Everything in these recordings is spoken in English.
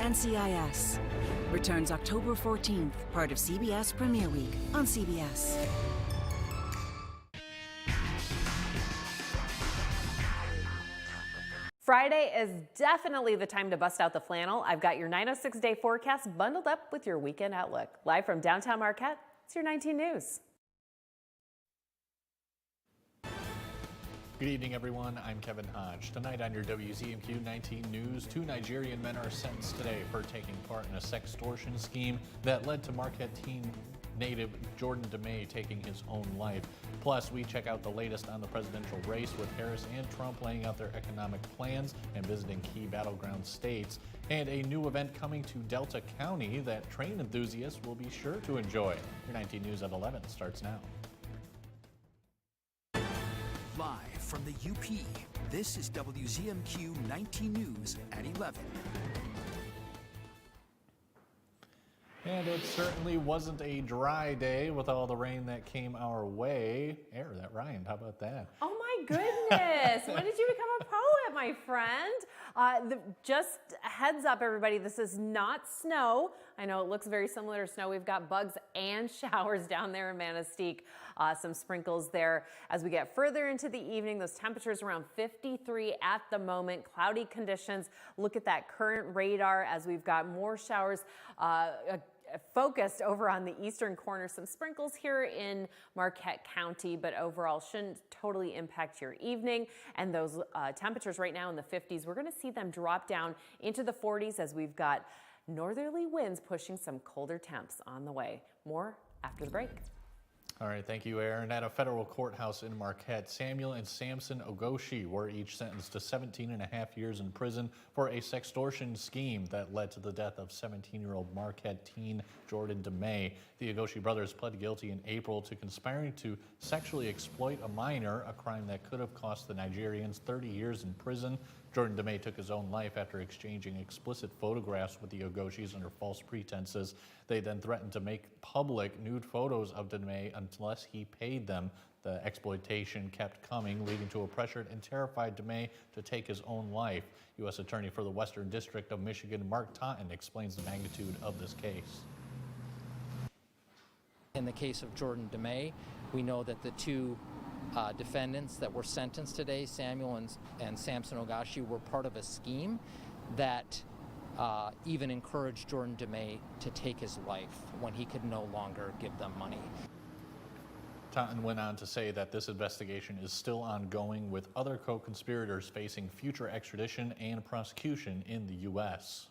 NCIS. Returns October 14th, part of CBS Premiere Week on CBS. Friday is definitely the time to bust out the flannel. I've got your 906-day forecast bundled up with your weekend outlook. Live from downtown Marquette, it's your 19 News. Good evening, everyone. I'm Kevin Hodge. Tonight on your WZMQ 19 News, 2 Nigerian men are sentenced today for taking part in a sextortion scheme that led to Marquette teen native Jordan DeMay taking his own life. Plus, we check out the latest on the presidential race with Harris and Trump laying out their economic plans and visiting key battleground states. And a new event coming to Delta County that train enthusiasts will be sure to enjoy. Your 19 News at 11 starts now. Live from the UP, this is WZMQ 19 News at 11. And it certainly wasn't a dry day with all the rain that came our way. That rhymed. How about that? Oh my goodness. When did you become a poet, my friend? Just heads up, everybody, this is not snow. I know it looks very similar to snow. We've got bugs and showers down there in Manistee. Some sprinkles there. As we get further into the evening, those temperatures around 53 at the moment. Cloudy conditions. Look at that current radar as we've got more showers focused over on the eastern corner. Some sprinkles here in Marquette County, but overall shouldn't totally impact your evening. And those temperatures right now in the 50s, we're going to see them drop down into the 40s as we've got northerly winds pushing some colder temps on the way. More after the break. All right, thank you, Aaron. At a federal courthouse in Marquette, Samuel and Samson Ogoshi were each sentenced to 17.5 years in prison for a sextortion scheme that led to the death of 17-year-old Marquette teen Jordan DeMay. The Ogoshi brothers pled guilty in April to conspiring to sexually exploit a minor, a crime that could have cost the Nigerians 30 years in prison. Jordan DeMay took his own life after exchanging explicit photographs with the Ogoshis under false pretenses. They then threatened to make public nude photos of DeMay unless he paid them. The exploitation kept coming, leading to a pressured and terrified DeMay to take his own life. U.S. Attorney for the Western District of Michigan, Mark Totten, explains the magnitude of this case. In the case of Jordan DeMay, we know that the two defendants that were sentenced today, Samuel and Samson Ogoshi, were part of a scheme that even encouraged Jordan DeMay to take his life when he could no longer give them money. Totten went on to say that this investigation is still ongoing, with other co-conspirators facing future extradition and prosecution in the U.S.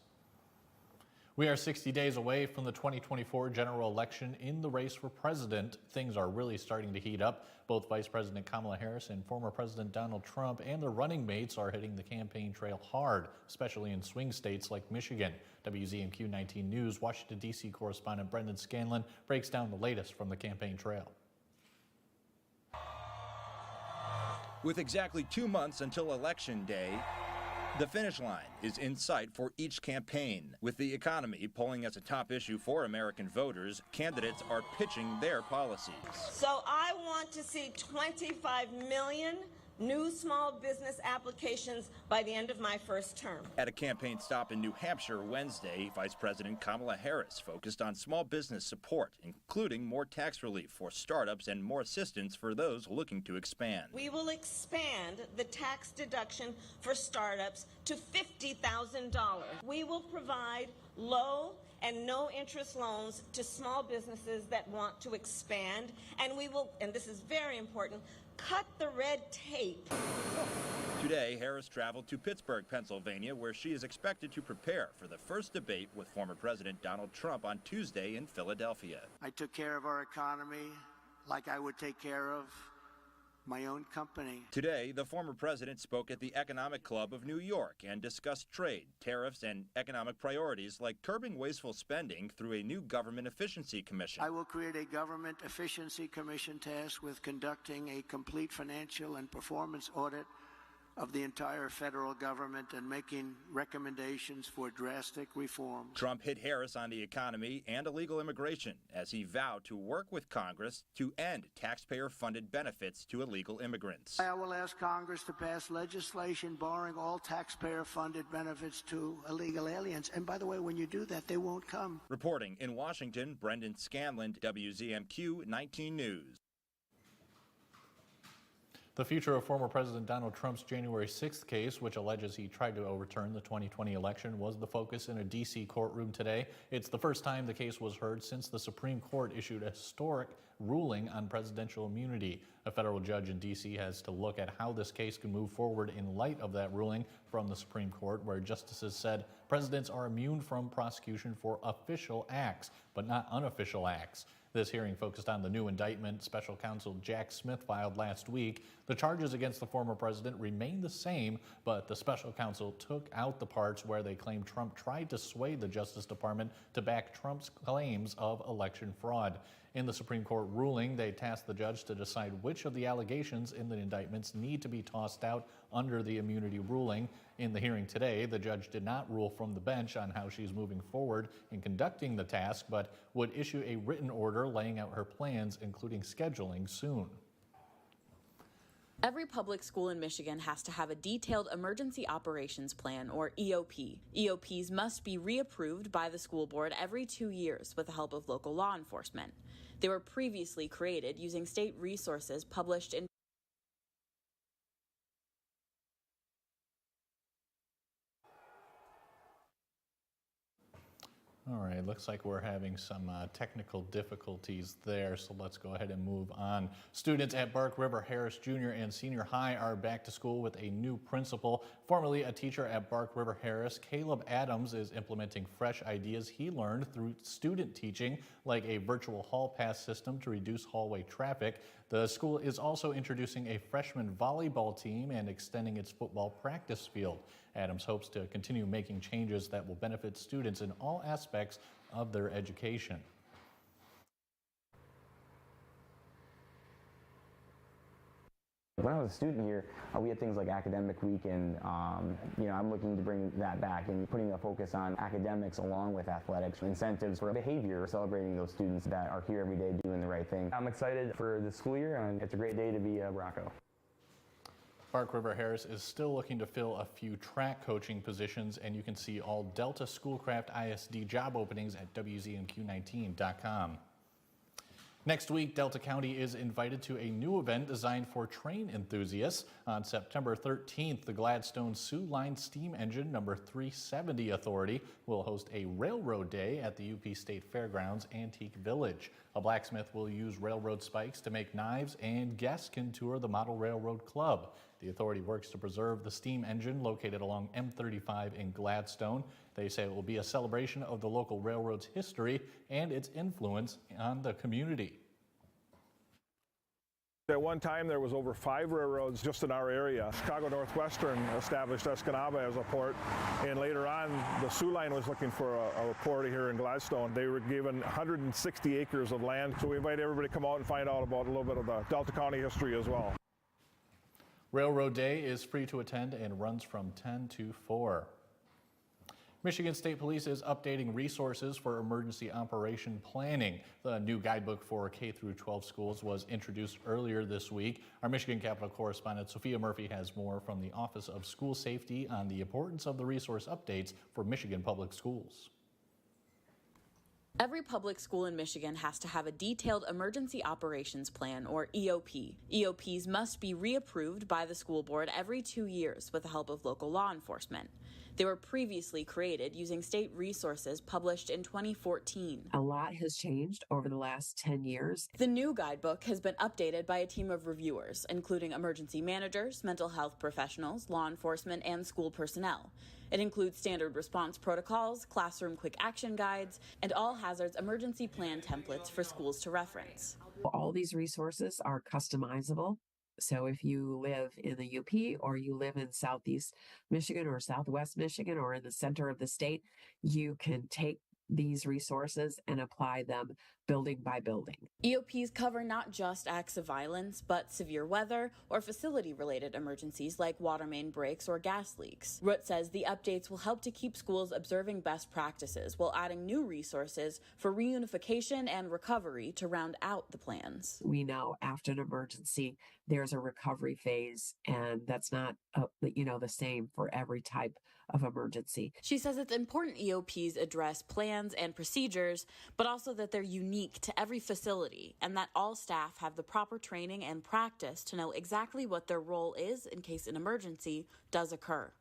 We are 60 days away from the 2024 general election. In the race for president, things are really starting to heat up. Both Vice President Kamala Harris and former President Donald Trump and their running mates are hitting the campaign trail hard, especially in swing states like Michigan. WZMQ 19 News Washington, D.C. correspondent Brendan Scanlon breaks down the latest from the campaign trail. With exactly 2 months until Election Day, the finish line is in sight for each campaign. With the economy polling as a top issue for American voters, candidates are pitching their policies. So I want to see 25 million new small business applications by the end of my first term. At a campaign stop in New Hampshire Wednesday, Vice President Kamala Harris focused on small business support, including more tax relief for startups and more assistance for those looking to expand. We will expand the tax deduction for startups to $50,000. We will provide low and no interest loans to small businesses that want to expand, and we will, and this is very important, cut the red tape. Today, Harris traveled to Pittsburgh, Pennsylvania, where she is expected to prepare for the first debate with former President Donald Trump on Tuesday in Philadelphia. I took care of our economy like I would take care of my own company. Today, the former president spoke at the Economic Club of New York and discussed trade, tariffs, and economic priorities like curbing wasteful spending through a new government efficiency commission. I will create a government efficiency commission tasked with conducting a complete financial and performance audit of the entire federal government and making recommendations for drastic reform. Trump hit Harris on the economy and illegal immigration as he vowed to work with Congress to end taxpayer-funded benefits to illegal immigrants. I will ask Congress to pass legislation barring all taxpayer-funded benefits to illegal aliens. And by the way, when you do that, they won't come. Reporting in Washington, Brendan Scanlon, WZMQ 19 News. The future of former President Donald Trump's January 6th case, which alleges he tried to overturn the 2020 election, was the focus in a D.C. courtroom today. It's the first time the case was heard since the Supreme Court issued a historic ruling on presidential immunity. A federal judge in D.C. has to look at how this case can move forward in light of that ruling from the Supreme Court, where justices said presidents are immune from prosecution for official acts, but not unofficial acts. This hearing focused on the new indictment special counsel Jack Smith filed last week. The charges against the former president remain the same, but the special counsel took out the parts where they claim Trump tried to sway the Justice Department to back Trump's claims of election fraud. In the Supreme Court ruling, they tasked the judge to decide which of the allegations in the indictments need to be tossed out under the immunity ruling. In the hearing today, the judge did not rule from the bench on how she's moving forward in conducting the task, but would issue a written order laying out her plans, including scheduling soon. Every public school in Michigan has to have a detailed emergency operations plan, or EOP. EOPs must be reapproved by the school board every 2 years with the help of local law enforcement. They were previously created using state resources published in All right, looks like we're having some technical difficulties there, so let's go ahead and move on. Students at Bark River Harris Junior and Senior High are back to school with a new principal. Formerly a teacher at Bark River Harris, Caleb Adams is implementing fresh ideas he learned through student teaching, like a virtual hall pass system to reduce hallway traffic. The school is also introducing a freshman volleyball team and extending its football practice field. Adams hopes to continue making changes that will benefit students in all aspects of their education. When I was a student here, we had things like academic week, and I'm looking to bring that back and putting a focus on academics along with athletics, incentives for behavior, celebrating those students that are here every day doing the right thing. I'm excited for the school year, and it's a great day to be a Bronco. Bark River Harris is still looking to fill a few track coaching positions, and you can see all Delta Schoolcraft ISD job openings at WZMQ19.com. Next week, Delta County is invited to a new event designed for train enthusiasts. On September 13th, the Gladstone Sioux Line Steam Engine number 370 Authority will host a railroad day at the UP State Fairgrounds Antique Village. A blacksmith will use railroad spikes to make knives, and guests can tour the Model Railroad Club. The authority works to preserve the steam engine located along M35 in Gladstone. They say it will be a celebration of the local railroad's history and its influence on the community. At one time, there was over 5 railroads just in our area. Chicago Northwestern established Escanaba as a port, and later on, the Sioux Line was looking for a port here in Gladstone. They were given 160 acres of land, so we invite everybody to come out and find out about a little bit of the Delta County history as well. Railroad Day is free to attend and runs from 10 to 4. Michigan State Police is updating resources for emergency operation planning. The new guidebook for K-12 schools was introduced earlier this week. Our Michigan Capitol correspondent Sophia Murphy has more from the Office of School Safety on the importance of the resource updates for Michigan public schools. Every public school in Michigan has to have a detailed emergency operations plan, or EOP. EOPs must be reapproved by the school board every 2 years with the help of local law enforcement. They were previously created using state resources published in 2014. A lot has changed over the last 10 years. The new guidebook has been updated by a team of reviewers, including emergency managers, mental health professionals, law enforcement, and school personnel. It includes standard response protocols, classroom quick action guides, and all hazards emergency plan templates for schools to reference. All these resources are customizable. So if you live in the UP or you live in Southeast Michigan or Southwest Michigan or in the center of the state, you can take these resources and apply them building by building. EOPs cover not just acts of violence, but severe weather or facility-related emergencies like water main breaks or gas leaks. Root says the updates will help to keep schools observing best practices while adding new resources for reunification and recovery to round out the plans. We know after an emergency, there's a recovery phase, and that's not, the same for every type of emergency. She says it's important EOPs address plans and procedures, but also that they're unique to every facility and that all staff have the proper training and practice to know exactly what their role is in case an emergency does occur.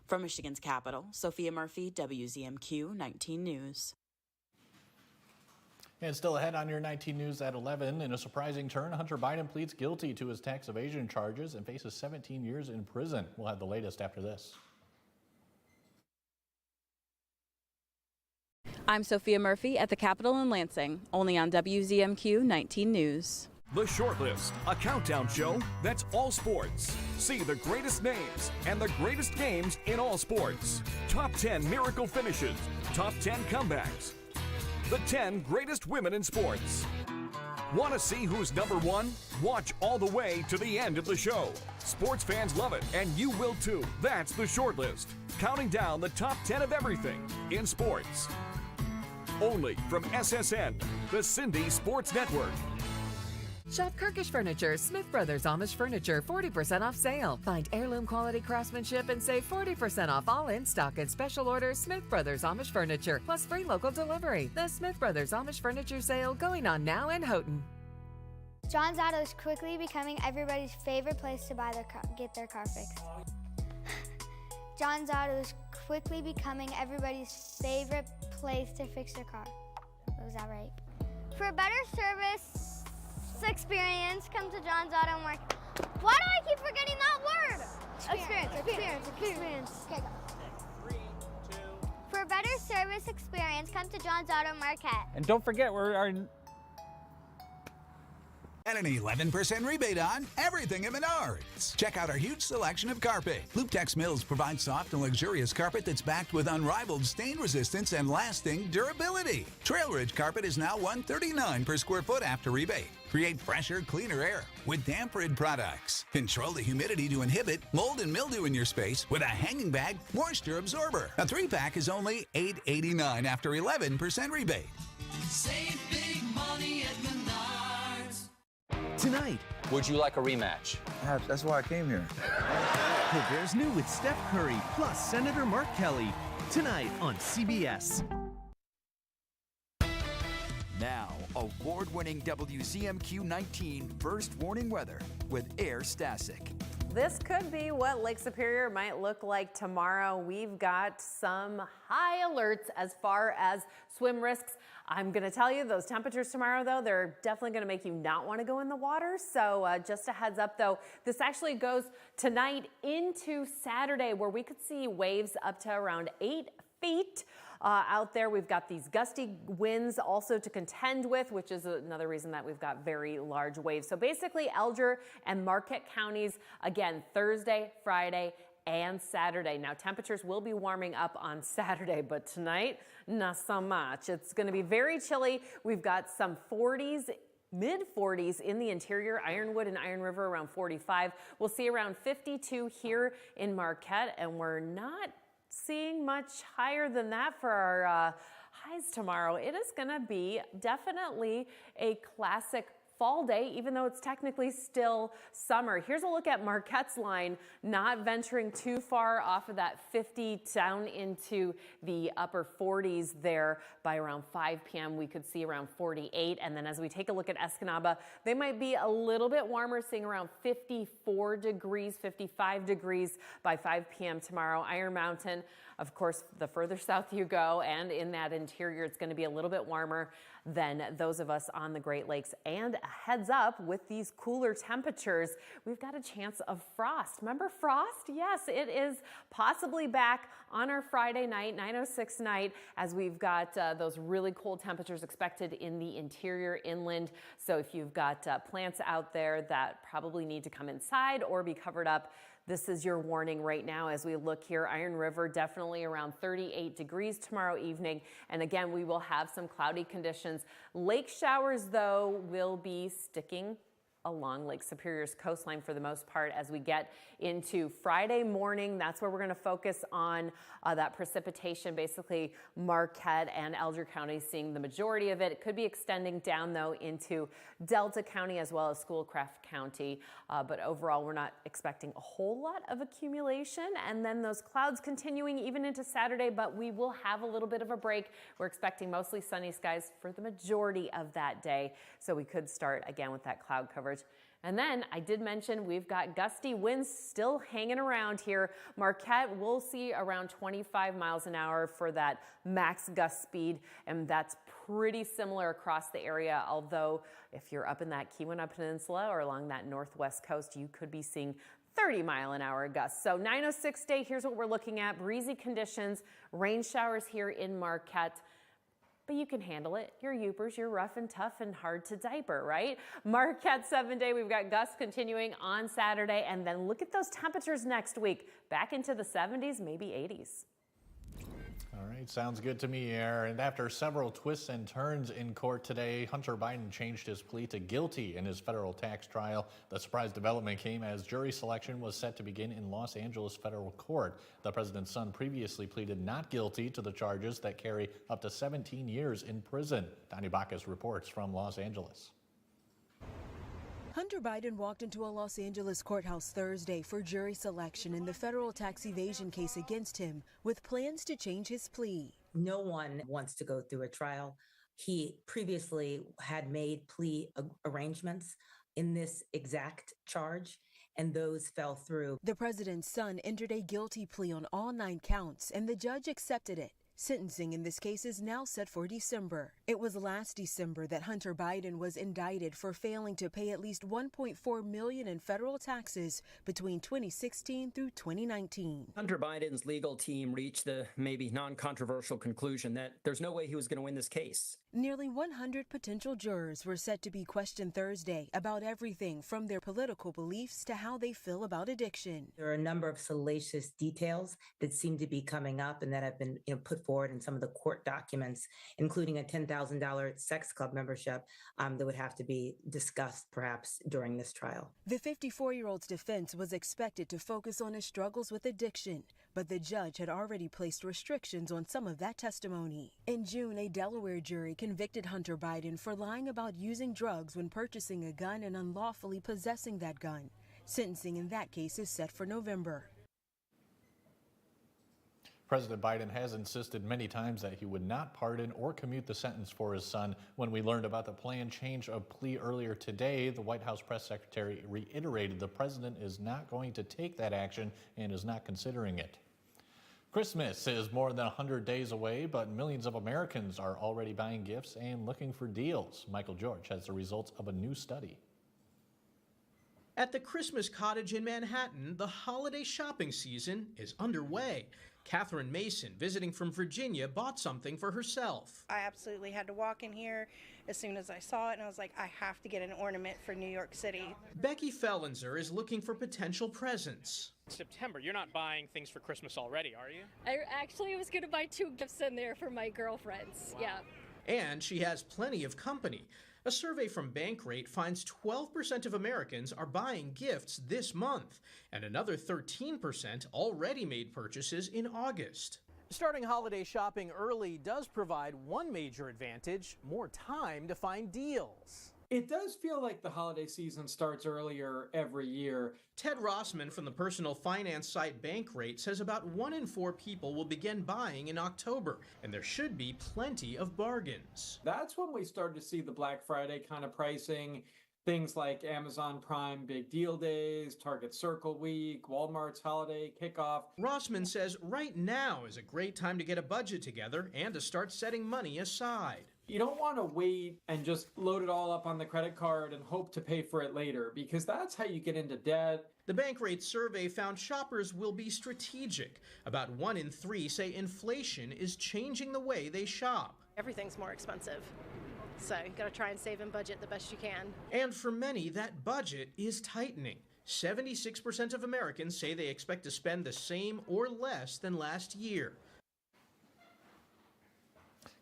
From Michigan's capital, Sophia Murphy, WZMQ 19 News. And still ahead on your 19 News at 11, in a surprising turn, Hunter Biden pleads guilty to his tax evasion charges and faces 17 years in prison. We'll have the latest after this. I'm Sophia Murphy at the Capitol in Lansing, only on WZMQ 19 News. The Shortlist, a countdown show that's all sports. See the greatest names and the greatest games in all sports. Top 10 miracle finishes, top 10 comebacks, the 10 greatest women in sports. Want to see who's number one? Watch all the way to the end of the show. Sports fans love it, and you will too. That's The Shortlist, counting down the top 10 of everything in sports. Only from SSN, the Cindy Sports Network. Shop Kirkish Furniture, Smith Brothers Amish Furniture, 40% off sale. Find heirloom quality craftsmanship and save 40% off all in-stock and special orders Smith Brothers Amish Furniture, plus free local delivery. The Smith Brothers Amish Furniture sale going on now in Houghton. John's Auto is quickly becoming everybody's favorite place to get their car fixed. John's Auto is quickly becoming everybody's favorite place to fix their car. Was that right? For a better service experience, come to John's Auto Market. Why do I keep forgetting that word? Experience. Okay, go. 3, 2. For a better service experience, come to John's Auto Market. And don't forget, we're our... And an 11% rebate on everything at Menards. Check out our huge selection of carpet. Lubex Mills provides soft and luxurious carpet that's backed with unrivaled stain resistance and lasting durability. Trail Ridge carpet is now $139 per square foot after rebate. Create fresher, cleaner air with Damp Rid products. Control the humidity to inhibit mold and mildew in your space with a hanging bag moisture absorber. A 3-pack is only $8.89 after 11% rebate. Save big money at Menards. Tonight, would you like a rematch? That's why I came here. The Bears new with Steph Curry plus Senator Mark Kelly. Tonight on CBS. Now, award-winning WZMQ 19 First Warning Weather with Air Stasic. This could be what Lake Superior might look like tomorrow. We've got some high alerts as far as swim risks. I'm going to tell you those temperatures tomorrow, though, they're definitely going to make you not want to go in the water. So just a heads up, though, this actually goes tonight into Saturday, where we could see waves up to around 8 feet. Out there, we've got these gusty winds also to contend with, which is another reason that we've got very large waves. So basically, Alger and Marquette counties, again, Thursday, Friday, and Saturday. Now, temperatures will be warming up on Saturday, but tonight, not so much. It's going to be very chilly. We've got some 40s, mid-40s in the interior, Ironwood and Iron River around 45. We'll see around 52 here in Marquette, and we're not seeing much higher than that for our highs tomorrow. It is going to be definitely a classic fall day, even though it's technically still summer. Here's a look at Marquette's line, not venturing too far off of that 50 down into the upper 40s there. By around 5 p.m. we could see around 48. And then as we take a look at Escanaba, they might be a little bit warmer, seeing around 54 degrees, 55 degrees by 5 p.m. tomorrow. Iron Mountain, of course, the further south you go, and in that interior, it's going to be a little bit warmer than those of us on the Great Lakes. And a heads up, with these cooler temperatures, we've got a chance of frost. Remember frost? Yes, it is possibly back on our Friday night, 9:06 night, as we've got those really cold temperatures expected in the interior inland. So if you've got plants out there that probably need to come inside or be covered up, This is your warning right now as we look here. Iron River definitely around 38 degrees tomorrow evening. And again, we will have some cloudy conditions. Lake showers, though, will be sticking along Lake Superior's coastline for the most part as we get into Friday morning. That's where we're going to focus on that precipitation. Basically, Marquette and Elder County seeing the majority of it. It could be extending down, though, into Delta County as well as Schoolcraft County. But overall, we're not expecting a whole lot of accumulation. And then those clouds continuing even into Saturday, but we will have a little bit of a break. We're expecting mostly sunny skies for the majority of that day. So we could start again with that cloud coverage. And then I did mention we've got gusty winds still hanging around here. Marquette will see around 25 miles an hour for that max gust speed, and that's pretty similar across the area. Although if you're up in that Keweenaw Peninsula or along that northwest coast, you could be seeing 30-mile-an-hour gusts. So 9:06 day, here's what we're looking at. Breezy conditions, rain showers here in Marquette. But you can handle it. You're Yoopers, you're rough and tough and hard to diaper, right? Marquette 7-day, we've got gusts continuing on Saturday. And then look at those temperatures next week. Back into the 70s, maybe 80s. All right, sounds good to me, Air. And after several twists and turns in court today, Hunter Biden changed his plea to guilty in his federal tax trial. The surprise development came as jury selection was set to begin in Los Angeles federal court. The president's son previously pleaded not guilty to the charges that carry up to 17 years in prison. Donnie Bacchus reports from Los Angeles. Hunter Biden walked into a Los Angeles courthouse Thursday for jury selection in the federal tax evasion case against him, with plans to change his plea. No one wants to go through a trial. He previously had made plea arrangements in this exact charge, and those fell through. The president's son entered a guilty plea on all 9 counts, and the judge accepted it. Sentencing in this case is now set for December. It was last December that Hunter Biden was indicted for failing to pay at least $1.4 million in federal taxes between 2016 through 2019. Hunter Biden's legal team reached the maybe non-controversial conclusion that there's no way he was going to win this case. Nearly 100 potential jurors were set to be questioned Thursday about everything from their political beliefs to how they feel about addiction. There are a number of salacious details that seem to be coming up and that have been put forward in some of the court documents, including a $10,000 sex club membership that would have to be discussed perhaps during this trial. The 54-year-old's defense was expected to focus on his struggles with addiction, but the judge had already placed restrictions on some of that testimony. In June, a Delaware jury convicted Hunter Biden for lying about using drugs when purchasing a gun and unlawfully possessing that gun. Sentencing in that case is set for November. President Biden has insisted many times that he would not pardon or commute the sentence for his son. When we learned about the planned change of plea earlier today, the White House press secretary reiterated the president is not going to take that action and is not considering it. Christmas is more than 100 days away, but millions of Americans are already buying gifts and looking for deals. Michael George has the results of a new study. At the Christmas Cottage in Manhattan, the holiday shopping season is underway. Catherine Mason, visiting from Virginia, bought something for herself. I absolutely had to walk in here as soon as I saw it, and I was like, I have to get an ornament for New York City. Becky Fellenzer is looking for potential presents. September, you're not buying things for Christmas already, are you? I actually was going to buy 2 gifts in there for my girlfriends. Wow. Yeah. And she has plenty of company. A survey from Bankrate finds 12% of Americans are buying gifts this month, and another 13% already made purchases in August. Starting holiday shopping early does provide one major advantage: more time to find deals. It does feel like the holiday season starts earlier every year. Ted Rossman from the personal finance site Bankrate says about 1 in 4 people will begin buying in October, and there should be plenty of bargains. That's when we start to see the Black Friday kind of pricing. Things like Amazon Prime Big Deal Days, Target Circle Week, Walmart's Holiday Kickoff. Rossman says right now is a great time to get a budget together and to start setting money aside. You don't want to wait and just load it all up on the credit card and hope to pay for it later, because that's how you get into debt. The Bankrate survey found shoppers will be strategic. About 1 in 3 say inflation is changing the way they shop. Everything's more expensive, so you got to try and save and budget the best you can. And for many, that budget is tightening. 76% of Americans say they expect to spend the same or less than last year.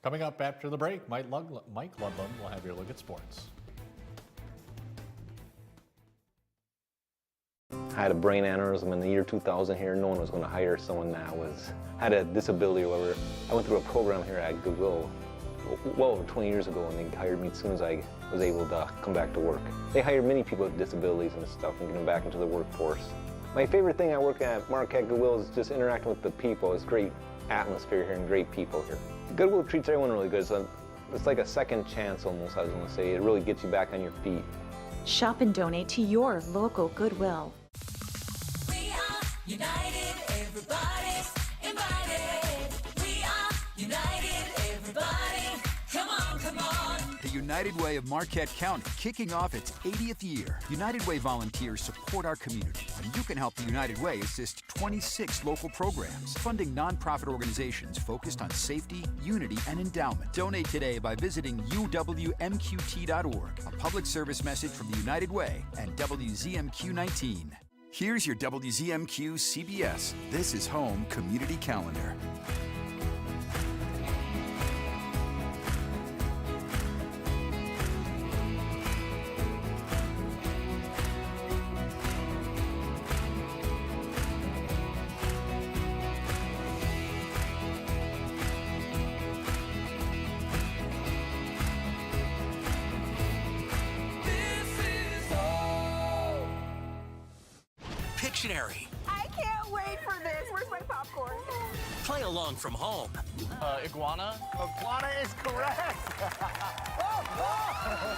Coming up after the break, Mike Ludlum will have your look at sports. I had a brain aneurysm in the year 2000 here. No one was going to hire someone that had a disability or whatever. I went through a program here at Goodwill well over 20 years ago, and they hired me as soon as I was able to come back to work. They hired many people with disabilities and stuff and get them back into the workforce. My favorite thing I work at Marquette Goodwill is just interacting with the people. It's great atmosphere here and great people here. Goodwill treats everyone really good. It's like a second chance almost, I was going to say. It really gets you back on your feet. Shop and donate to your local Goodwill. We are united, everybody's invited. We are united, everybody. Come on, come on. The United Way of Marquette County kicking off its 80th year. United Way volunteers support our community, and you can help the United Way assist 26 local programs, funding nonprofit organizations focused on safety, unity, and endowment. Donate today by visiting uwmqt.org, a public service message from the United Way and WZMQ 19. Here's your WZMQ CBS This is Home Community Calendar. Pictionary. I can't wait for this. Where's my popcorn? Play along from home. Iguana? Iguana is correct.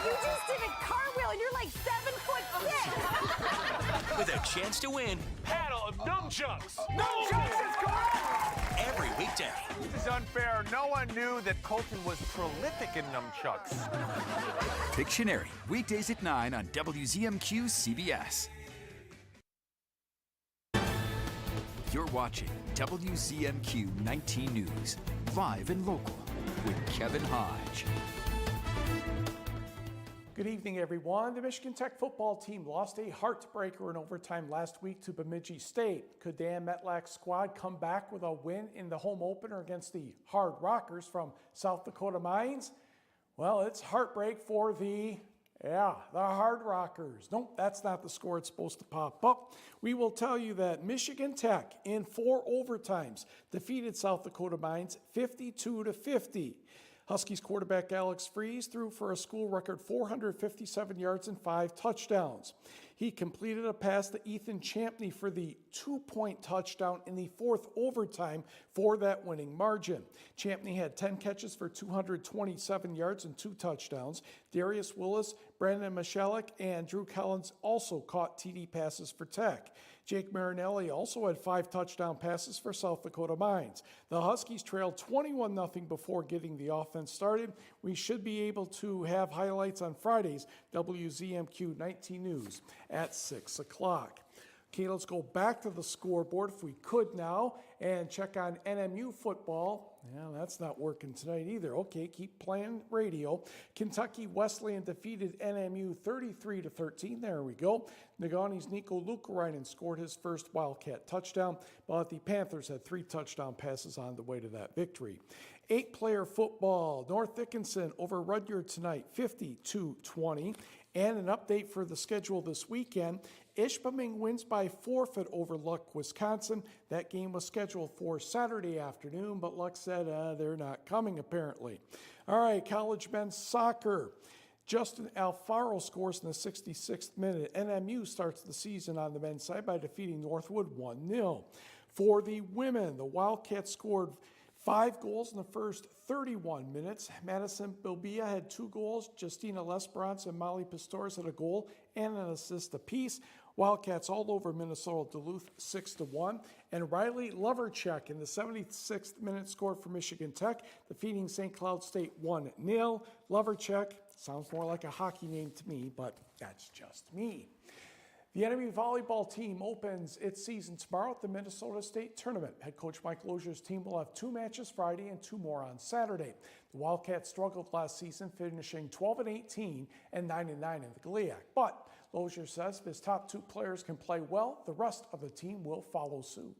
You just did a cartwheel and you're like 7'6". With a chance to win. Paddle of nunchucks. Nunchucks is correct. Every weekday. This is unfair. No one knew that Colton was prolific in nunchucks. Pictionary, weekdays at 9 on WZMQ CBS. You're watching WZMQ 19 News, live and local, with Kevin Hodge. Good evening, everyone. The Michigan Tech football team lost a heartbreaker in overtime last week to Bemidji State. Could Dan Metlak's squad come back with a win in the home opener against the Hard Rockers from South Dakota Mines? Well, it's heartbreak for the Hard Rockers. Nope, that's not the score it's supposed to pop up. We will tell you that Michigan Tech, in 4 overtimes, defeated South Dakota Mines 52-50. Huskies quarterback Alex Freeze threw for a school record 457 yards and 5 touchdowns. He completed a pass to Ethan Champney for the 2-point touchdown in the 4th overtime for that winning margin. Champney had 10 catches for 227 yards and 2 touchdowns. Darius Willis, Brandon Michalek, and Drew Collins also caught TD passes for Tech. Jake Marinelli also had 5 touchdown passes for South Dakota Mines. The Huskies trailed 21-0 before getting the offense started. We should be able to have highlights on Friday's WZMQ 19 News at 6 o'clock. Okay, let's go back to the scoreboard if we could now and check on NMU football. Yeah, that's not working tonight either. Okay, keep playing radio. Kentucky Wesleyan defeated NMU 33-13. There we go. Negauni's Nico Lukarainen scored his first Wildcat touchdown, but the Panthers had 3 touchdown passes on the way to that victory. 8-player football. North Dickinson over Rudyard tonight, 50-20. And an update for the schedule this weekend. Ishpeming wins by forfeit over Luck, Wisconsin. That game was scheduled for Saturday afternoon, but Luck said they're not coming apparently. All right, college men's soccer. Justin Alfaro scores in the 66th minute. NMU starts the season on the men's side by defeating Northwood 1-0. For the women, the Wildcats scored 5 goals in the first 31 minutes. Madison Bilbia had 2 goals. Justina Lesperance and Molly Pastores had a goal and an assist apiece. Wildcats all over Minnesota Duluth 6-1. And Riley Loverchek in the 76th minute scored for Michigan Tech, defeating St. Cloud State 1-0. Loverchek sounds more like a hockey name to me, but that's just me. The NMU volleyball team opens its season tomorrow at the Minnesota State Tournament. Head coach Mike Lozier's team will have 2 matches Friday and 2 more on Saturday. The Wildcats struggled last season, finishing 12-18 and 9-9 in the GLIAC. But Lozier says if his top 2 players can play well, the rest of the team will follow suit.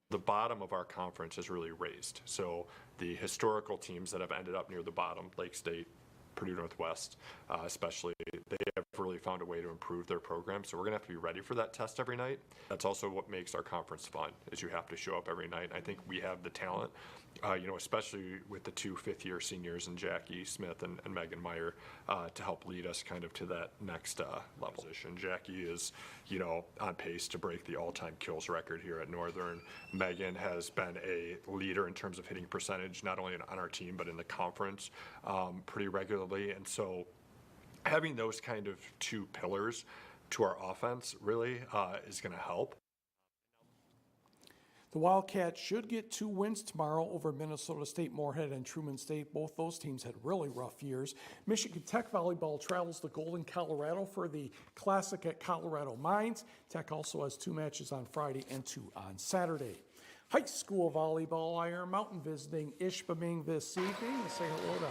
The bottom of our conference is really raised. So the historical teams that have ended up near the bottom, Lake State, Purdue Northwest, especially, they have really found a way to improve their program. So we're going to have to be ready for that test every night. That's also what makes our conference fun, is you have to show up every night. I think we have the talent, especially with the 2 fifth-year seniors and Jackie Smith and Megan Meyer to help lead us kind of to that next level. Jackie is, on pace to break the all-time kills record here at Northern. Megan has been a leader in terms of hitting percentage, not only on our team, but in the conference pretty regularly. And so having those kind of 2 pillars to our offense really is going to help. The Wildcats should get 2 wins tomorrow over Minnesota State, Moorhead, and Truman State. Both those teams had really rough years. Michigan Tech volleyball travels to Golden, Colorado for the Classic at Colorado Mines. Tech also has 2 matches on Friday and 2 on Saturday. High school volleyball, Iron Mountain visiting Ishpeming this evening. Let's say hello to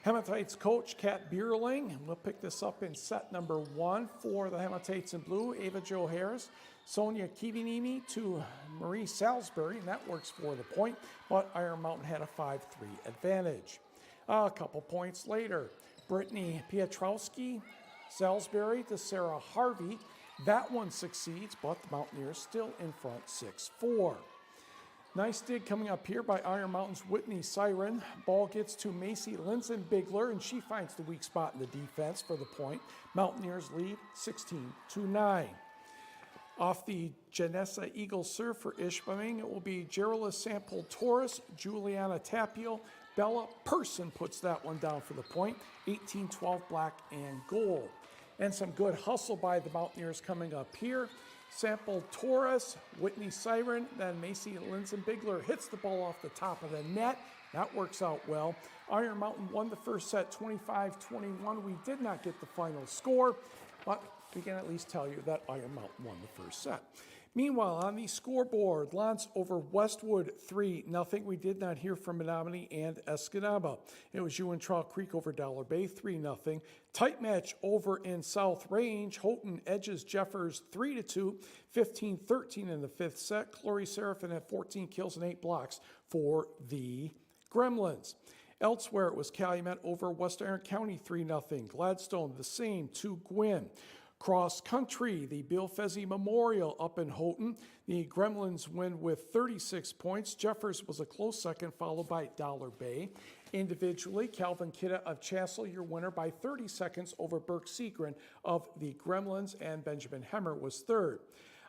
Hematites coach Kat Bierling. We'll pick this up in set number 1 for the Hematites in blue. Ava Jo Harris, Sonia Kivinimi to Marie Salisbury, and that works for the point, but Iron Mountain had a 5-3 advantage. A couple points later, Brittany Pietrowski, Salisbury to Sarah Harvey. That one succeeds, but the Mountaineers still in front 6-4. Nice dig coming up here by Iron Mountain's Whitney Siren. Ball gets to Macy Linson-Bigler, and she finds the weak spot in the defense for the point. Mountaineers lead 16-9. Off the Janessa Eagle serve for Ishpeming, it will be Geraldine Sample Torres, Juliana Tapio, Bella Person puts that one down for the point. 18-12 black and gold. And some good hustle by the Mountaineers coming up here. Sample Torres, Whitney Siren, then Macy Linson-Bigler hits the ball off the top of the net. That works out well. Iron Mountain won the first set 25-21. We did not get the final score, but we can at least tell you that Iron Mountain won the first set. Meanwhile, on the scoreboard, Lance over Westwood 3-0. We did not hear from Menominee and Escanaba. It was Ewan-Trout Creek over Dollar Bay 3-0. Tight match over in South Range. Houghton edges Jeffers 3-2, 15-13 in the 5th set. Chloe Seraphin had 14 kills and 8 blocks for the Gremlins. Elsewhere, it was Calumet over West Iron County 3-0. Gladstone the same to Gwynn. Cross country, the Bill Fezzi Memorial up in Houghton. The Gremlins win with 36 points. Jeffers was a close second, followed by Dollar Bay. Individually, Calvin Kidda of Chassell, your winner by 30 seconds over Burke Segrin of the Gremlins, and Benjamin Hemmer was third.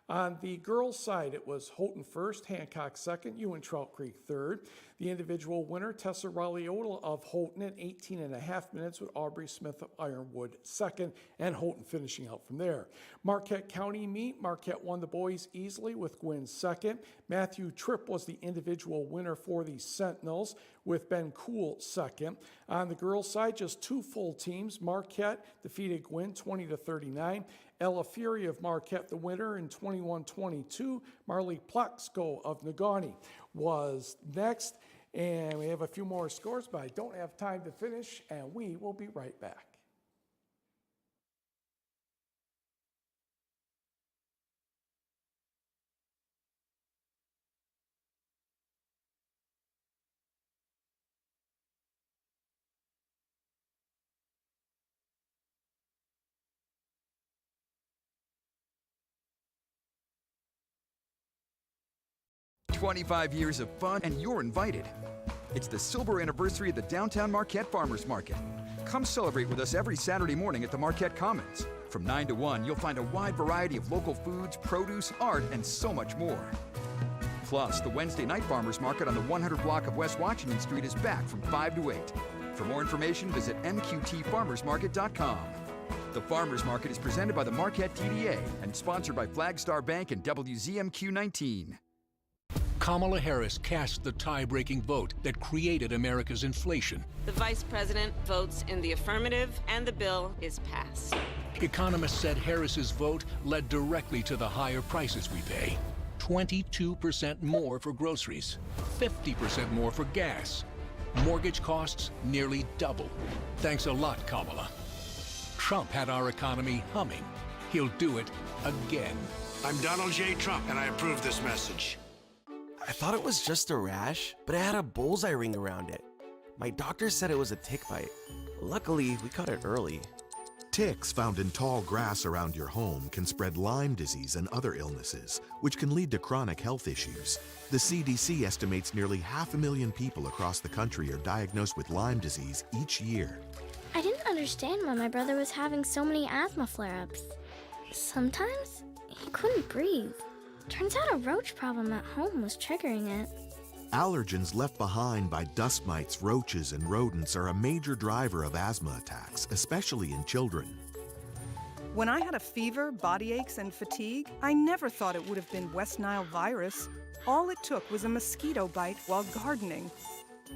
On the girls' side, it was Houghton first, Hancock second, Ewan-Trout Creek third. The individual winner, Tessa Raleola of Houghton in 18.5 minutes, with Aubrey Smith of Ironwood second, and Houghton finishing out from there. Marquette County meet. Marquette won the boys easily with Gwynn second. Matthew Tripp was the individual winner for the Sentinels, with Ben Cool second. On the girls' side, just 2 full teams. Marquette defeated Gwynn 20-39. Ella Fury of Marquette, the winner, in 21-22. Marley Plaxco of Negaunee was next. And we have a few more scores, but I don't have time to finish, and we will be right back. "25 years of fun, and you're invited. It's the silver anniversary of the Downtown Marquette Farmers Market. Come celebrate with us every Saturday morning at the Marquette Commons. From 9 to 1, you'll find a wide variety of local foods, produce, art, and so much more. Plus, the Wednesday night Farmers Market on the 100 block of West Washington Street is back from 5 to 8. For more information, visit mqtfarmersmarket.com. The Farmers Market is presented by the Marquette DDA and sponsored by Flagstar Bank and WZMQ 19. Kamala Harris cast the tie-breaking vote that created America's inflation. The vice president votes in the affirmative, and the bill is passed. Economists said Harris's vote led directly to the higher prices we pay. 22% more for groceries, 50% more for gas. Mortgage costs nearly double. Thanks a lot, Kamala. Trump had our economy humming. He'll do it again. I'm Donald J. Trump, and I approve this message. I thought it was just a rash, but it had a bullseye ring around it. My doctor said it was a tick bite. Luckily, we caught it early. Ticks found in tall grass around your home can spread Lyme disease and other illnesses, which can lead to chronic health issues. The CDC estimates nearly 500,000 people across the country are diagnosed with Lyme disease each year. I didn't understand why my brother was having so many asthma flare-ups. Sometimes he couldn't breathe. Turns out a roach problem at home was triggering it. Allergens left behind by dust mites, roaches, and rodents are a major driver of asthma attacks, especially in children. When I had a fever, body aches, and fatigue, I never thought it would have been West Nile virus. All it took was a mosquito bite while gardening.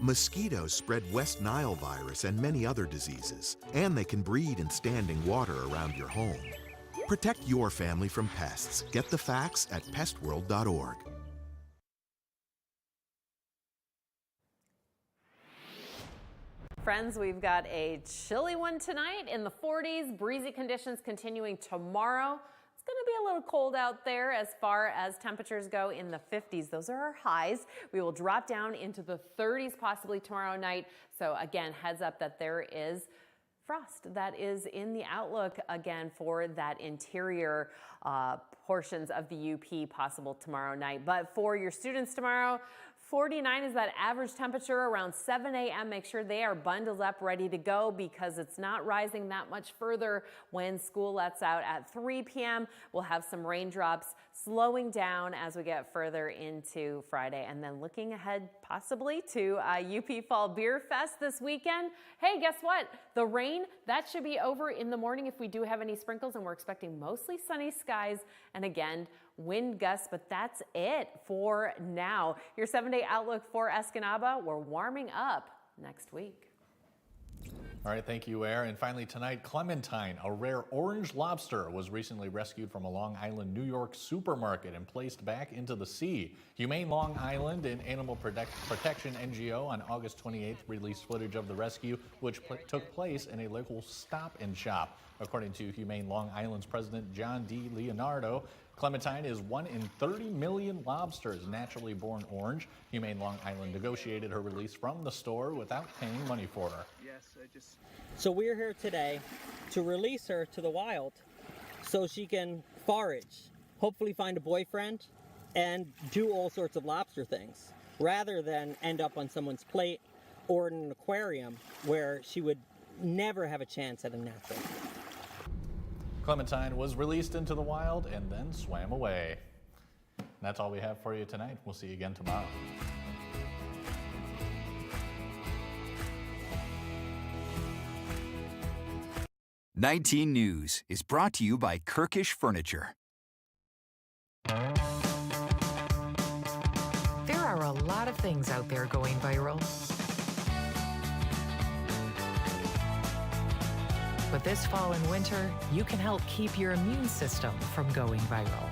Mosquitoes spread West Nile virus and many other diseases, and they can breed in standing water around your home. Protect your family from pests. Get the facts at pestworld.org. Friends, we've got a chilly one tonight in the 40s, breezy conditions continuing tomorrow. It's going to be a little cold out there as far as temperatures go in the 50s. Those are our highs. We will drop down into the 30s possibly tomorrow night. So again, heads up that there is frost that is in the outlook again for that interior portions of the UP possible tomorrow night. But for your students tomorrow, 49 is that average temperature around 7 a.m. Make sure they are bundled up, ready to go, because it's not rising that much further when school lets out at 3 p.m. We'll have some raindrops slowing down as we get further into Friday. And then looking ahead possibly to UP Fall Beer Fest this weekend. Hey, guess what? The rain, that should be over in the morning if we do have any sprinkles, and we're expecting mostly sunny skies and again, wind gusts, but that's it for now. Your 7-day outlook for Escanaba, we're warming up next week. All right, thank you, Air. And finally tonight, Clementine, a rare orange lobster, was recently rescued from a Long Island, New York supermarket and placed back into the sea. Humane Long Island and Animal Protection NGO on August 28th released footage of the rescue, which took place in a local Stop and Shop. According to Humane Long Island's president, John D. Leonardo, Clementine is 1 in 30 million lobsters naturally born orange. Humane Long Island negotiated her release from the store without paying money for her. So we're here today to release her to the wild so she can forage, hopefully find a boyfriend, and do all sorts of lobster things, rather than end up on someone's plate or in an aquarium where she would never have a chance at a natural. Clementine was released into the wild and then swam away. And that's all we have for you tonight. We'll see you again tomorrow. "19 News is brought to you by Kirkish Furniture. There are a lot of things out there going viral. But this fall and winter, you can help keep your immune system from going viral.